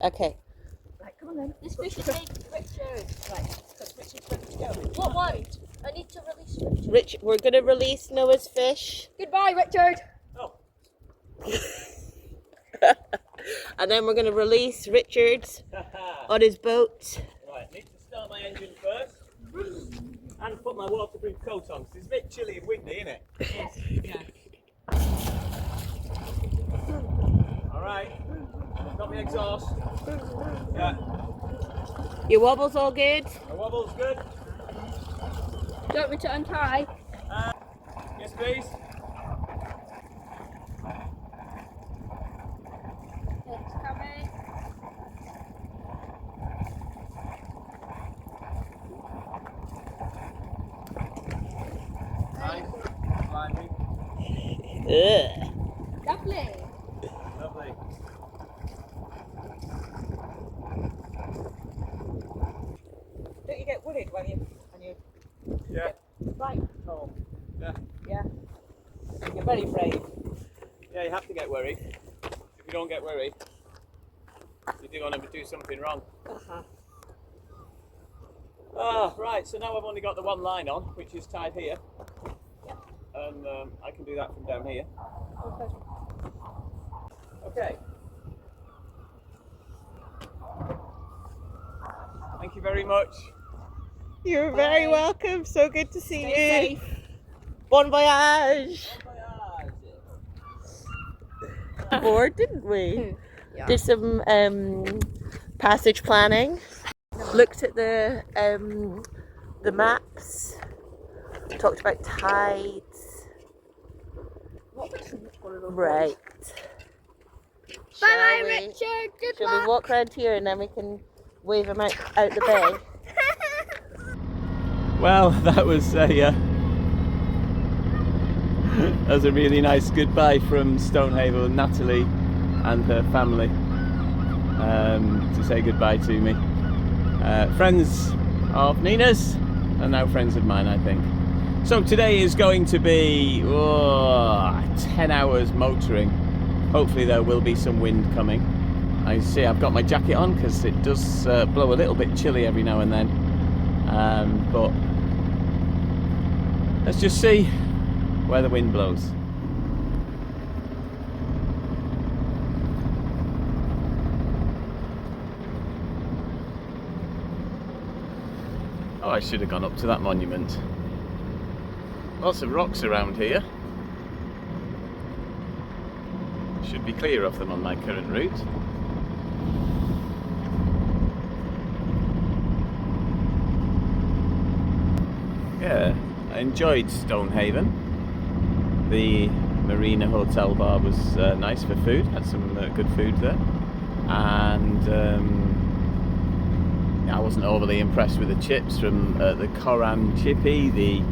Okay. Right, come on then. This fish is named Richard. Right, because Richard's ready to go. What one? I need to release Richard. Rich, we're going to release Noah's fish. Goodbye, Richard. Oh. And then we're going to release Richard on his boat. Right, need to start my engine first. And put my waterproof coat on, because it's a bit chilly and windy, isn't it? Yes. Yeah. Alright. Got my exhaust. Yeah. Your wobble's all good? My wobble's good. Do you want me to untie? Yes, please. It's coming. Nice. Climbing. Ugh. Lovely. Lovely. Don't you get worried when you Yeah. right home? Yeah. Yeah. You're very brave. Yeah, you have to get worried. If you don't get worried, you're going to do something wrong. Uh-huh. Ah, right, so now I've only got the one line on, which is tied here. Yep. And I can do that from down here. Okay. Okay. Thank you very much. You're very welcome. So good to see Stay you. safe. Bon voyage. Board, didn't we? Yeah. Did some passage planning. Looked at the maps. Talked about tides. Right. Bye, Shall we- Richard. Good Shall luck. we walk around here and then we can wave him out the bay? Well, that was a really nice goodbye from Stonehaven with Natalie and her family to say goodbye to me. Friends of Nina's and now friends of mine, I think. So today is going to be 10 hours motoring. Hopefully there will be some wind coming. I see I've got my jacket on because it does blow a little bit chilly every now and then. But let's just see where the wind blows. Oh, I should have gone up to that monument. Lots of rocks around here. Should be clear of them on my current route. Yeah, I enjoyed Stonehaven. The Marina Hotel bar was nice for food, had some good food there. And I wasn't overly impressed with the chips from the Koran Chippy, the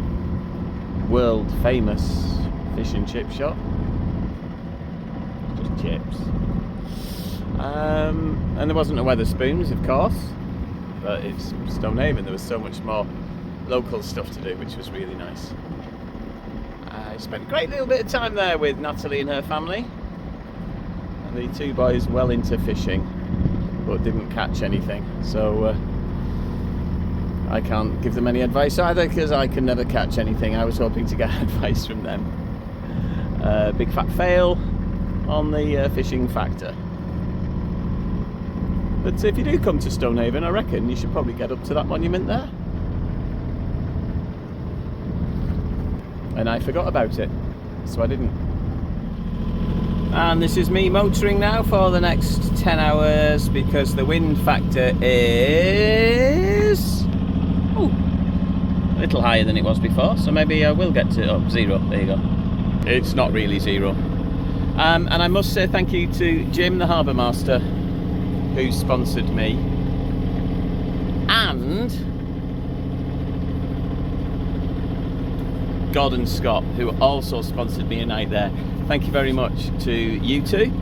world famous fish and chip shop. Just chips. And there wasn't a Wetherspoons, of course, but it's Stonehaven. There was so much more local stuff to do, which was really nice. I spent a great little bit of time there with Natalie and her family, and the two boys well into fishing, but didn't catch anything. So I can't give them any advice either, because I can never catch anything. I was hoping to get advice from them. Big fat fail on the fishing factor. But if you do come to Stonehaven, I reckon you should probably get up to that monument there. And I forgot about it, so I didn't. And this is me motoring now for the next 10 hours because the wind factor is a little higher than it was before, so maybe I will get to zero. There you go. It's not really zero. And I must say thank you to Jim, the harbour master, who sponsored me, and Gordon Scott, who also sponsored me a night there. Thank you very much to you two.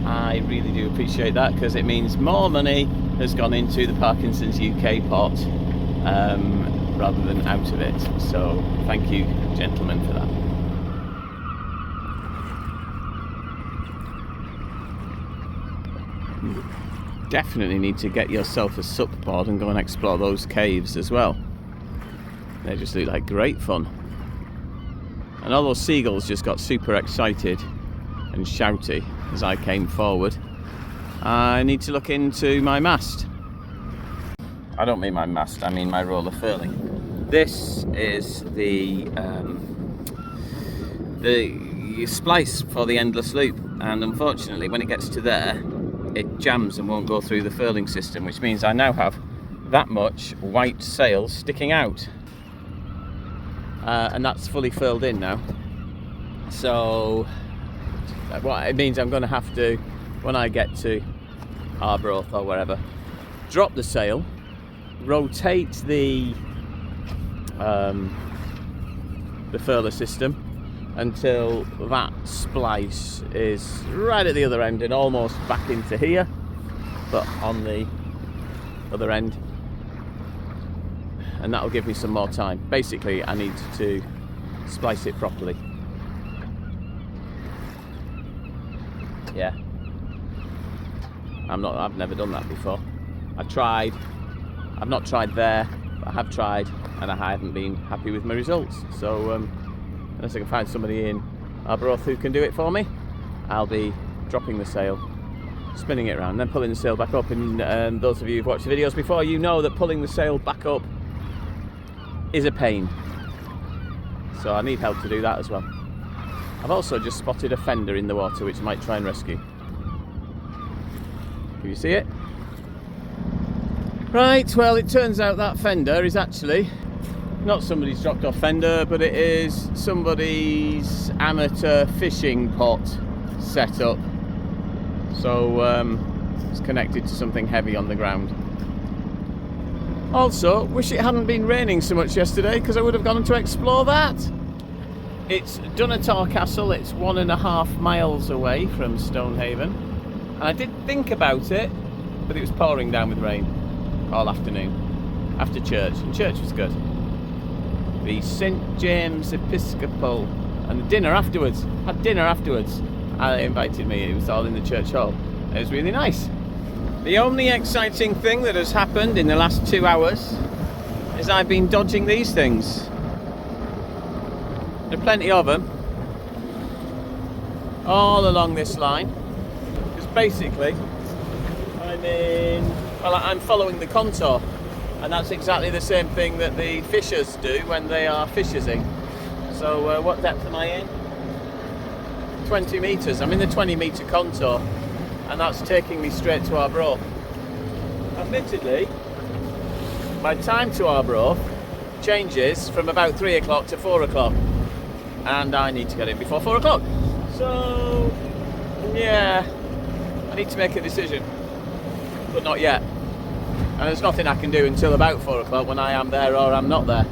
I really do appreciate that, because it means more money has gone into the Parkinson's UK pot rather than out of it. So thank you, gentlemen, for that. definitely need to get yourself a sup pod and go and explore those caves as well. They just look like great fun. And all those seagulls just got super excited and shouty as I came forward. I need to look into my mast. I don't mean my mast, I mean my roller furling. This is the splice for the endless loop, and unfortunately when it gets to there it jams and won't go through the furling system, which means I now have that much white sail sticking out, and that's fully furled in now. So what it means, I'm going to have to, when I get to Arbroath or wherever, drop the sail, rotate the furler system until that splice is right at the other end and almost back into here, but on the other end, and that'll give me some more time. Basically, I need to splice it properly. Yeah, I've never done that before. I've not tried there, but I have tried, and I haven't been happy with my results. So unless I can find somebody in Arbroath who can do it for me, I'll be dropping the sail, spinning it around, then pulling the sail back up. And those of you who've watched the videos before, you know that pulling the sail back up is a pain. So I need help to do that as well. I've also just spotted a fender in the water which I might try and rescue. Can you see it? Right, well, it turns out that fender is actually not somebody's dropped off fender, but it is somebody's amateur fishing pot setup. So it's connected to something heavy on the ground. Also, wish it hadn't been raining so much yesterday, because I would have gone to explore that. It's Dunatar Castle. It's 1.5 miles away from Stonehaven. And I did think about it, but it was pouring down with rain all afternoon after church, and church was good. The St James Episcopal, and the dinner afterwards. Had dinner afterwards. They invited me. It was all in the church hall. It was really nice. The only exciting thing that has happened in the last 2 hours is I've been dodging these things. There are plenty of them all along this line, because basically I'm following the contour, and that's exactly the same thing that the fishers do when they are fishing. So what depth am I in? 20 metres. I'm in the 20-metre contour, and that's taking me straight to Arbroath. Admittedly, my time to Arbroath changes from about 3 o'clock to 4 o'clock, and I need to get in before 4 o'clock. So yeah, I need to make a decision, but not yet. And there's nothing I can do until about 4 o'clock, when I am there or I'm not there.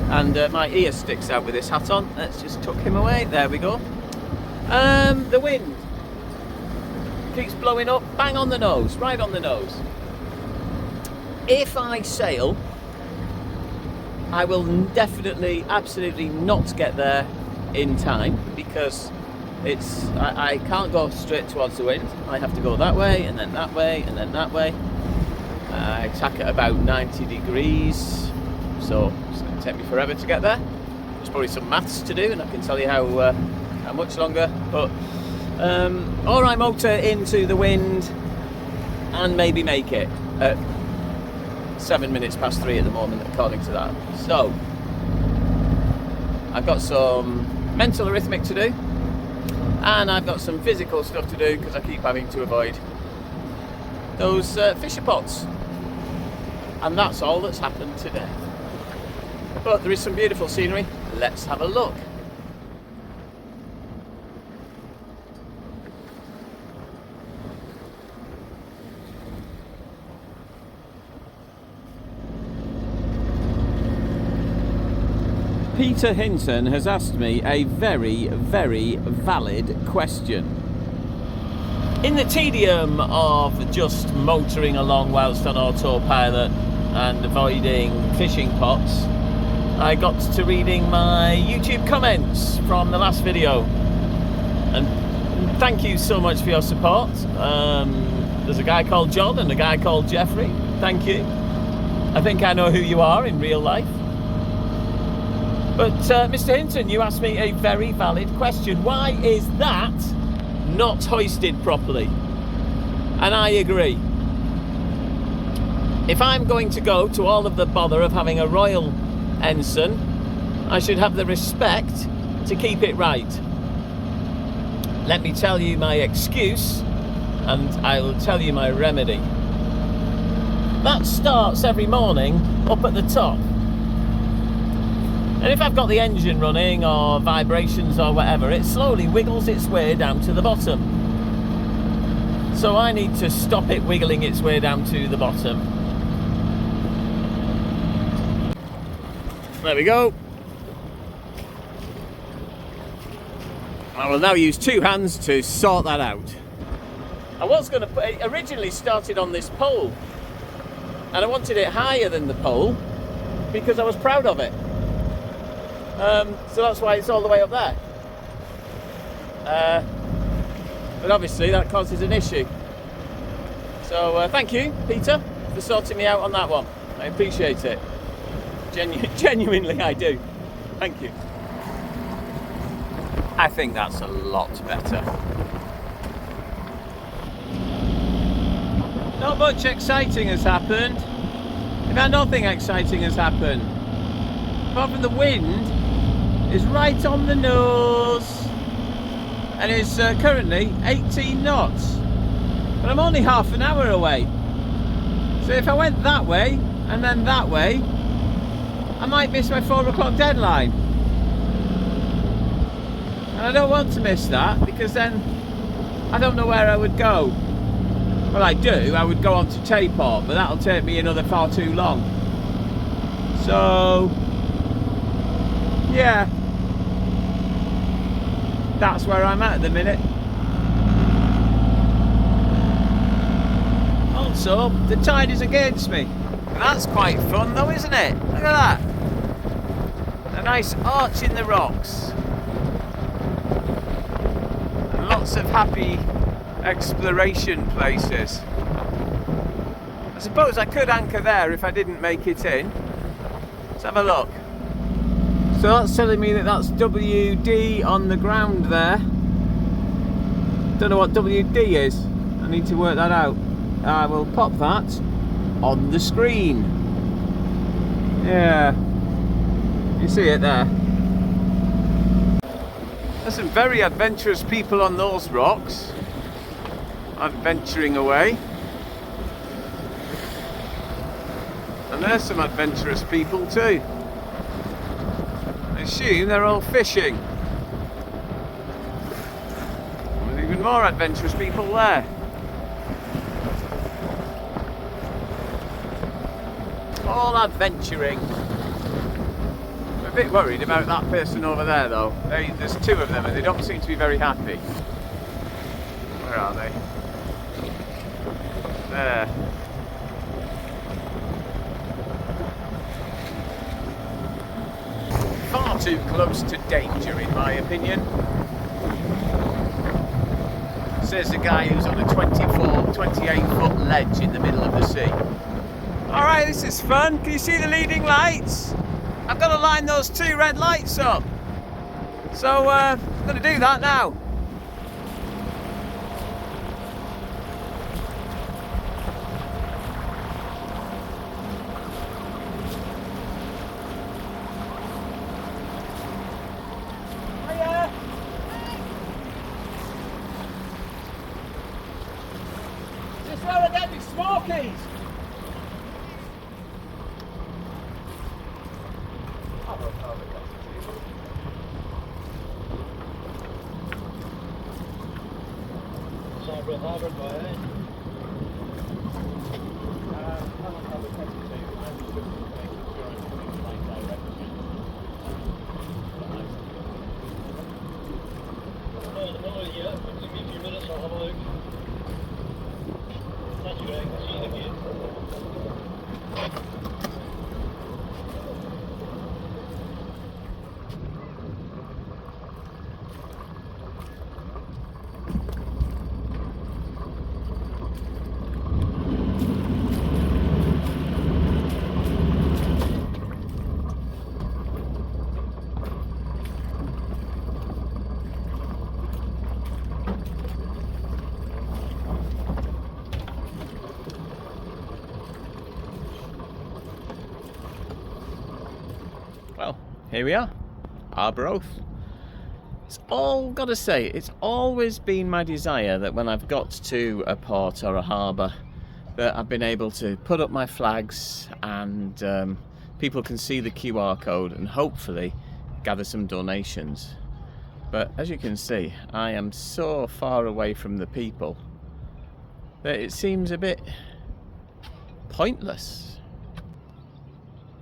And my ear sticks out with this hat on. Let's just tuck him away. There we go. The wind keeps blowing up, bang on the nose, right on the nose. If I sail, I will definitely, absolutely not get there in time, because I can't go straight towards the wind. I have to go that way, and then that way, and then that way. I tack at about 90 degrees, so it's going to take me forever to get there. There's probably some maths to do, and I can tell you how much longer. But or I motor into the wind and maybe make it at 7 minutes past 3 at the moment, according to that. So I've got some mental arithmetic to do, and I've got some physical stuff to do, because I keep having to avoid those fisher pots. And that's all that's happened today. But there is some beautiful scenery. Let's have a look. Peter Hinton has asked me a very, very valid question. In the tedium of just motoring along whilst on autopilot and avoiding fishing pots, I got to reading my YouTube comments from the last video, and thank you so much for your support. There's a guy called John and a guy called Jeffrey. Thank you. I think I know who you are in real life. But Mr. Hinton, you asked me a very valid question. Why is that not hoisted properly? And I agree. If I'm going to go to all of the bother of having a royal ensign, I should have the respect to keep it right. Let me tell you my excuse, and I will tell you my remedy. That starts every morning up at the top. And if I've got the engine running or vibrations or whatever, it slowly wiggles its way down to the bottom. So I need to stop it wiggling its way down to the bottom. There we go. I will now use two hands to sort that out. I was going to put it, originally started on this pole, and I wanted it higher than the pole because I was proud of it. So that's why it's all the way up there. But obviously that causes an issue. So thank you, Peter, for sorting me out on that one. I appreciate it. Genuinely I do. Thank you. I think that's a lot better. Not much exciting has happened. In fact, nothing exciting has happened. Apart from the wind is right on the nose and is currently 18 knots. But I'm only half an hour away. So if I went that way and then that way, I might miss my 4 o'clock deadline. And I don't want to miss that because then I don't know where I would go. Well, I do. I would go on to Tayport, but that'll take me another far too long. So, yeah. That's where I'm at the minute. Also, the tide is against me. That's quite fun though, isn't it? Look at that. A nice arch in the rocks. And lots of happy exploration places. I suppose I could anchor there if I didn't make it in. Let's have a look. So that's telling me that that's WD on the ground there. Don't know what WD is. I need to work that out. I will pop that on the screen. Yeah. You see it there. There's some very adventurous people on those rocks. Adventuring away. And there's some adventurous people too. I assume they're all fishing. There's even more adventurous people there. All adventuring. I'm a bit worried about that person over there though. There's two of them and they don't seem to be very happy. Where are they? There. Far too close to danger in my opinion. Says the guy who's on a 28 foot ledge in the middle of the sea. Alright, this is fun. Can you see the leading lights? I've got to line those 2 red lights up. So I'm going to do that now. Is this where I get my smokies? Arbroath by then. Yeah, give me a few minutes, I'll have a look. Thank you, Greg. See you again. here we are, Arbroath. It's all got to say, it's always been my desire that when I've got to a port or a harbour, that I've been able to put up my flags and people can see the QR code and hopefully gather some donations. But as you can see, I am so far away from the people that it seems a bit pointless,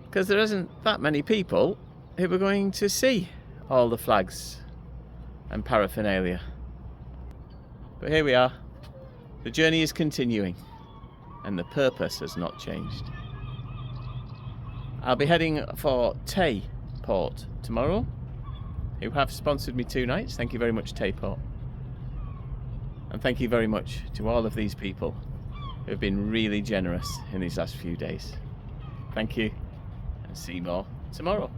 because there isn't that many people who are going to see all the flags and paraphernalia. But here we are. The journey is continuing and the purpose has not changed. I'll be heading for Tay Port tomorrow, who have sponsored me 2 nights. Thank you very much, Tay Port. And thank you very much to all of these people who have been really generous in these last few days. Thank you, and see you more tomorrow.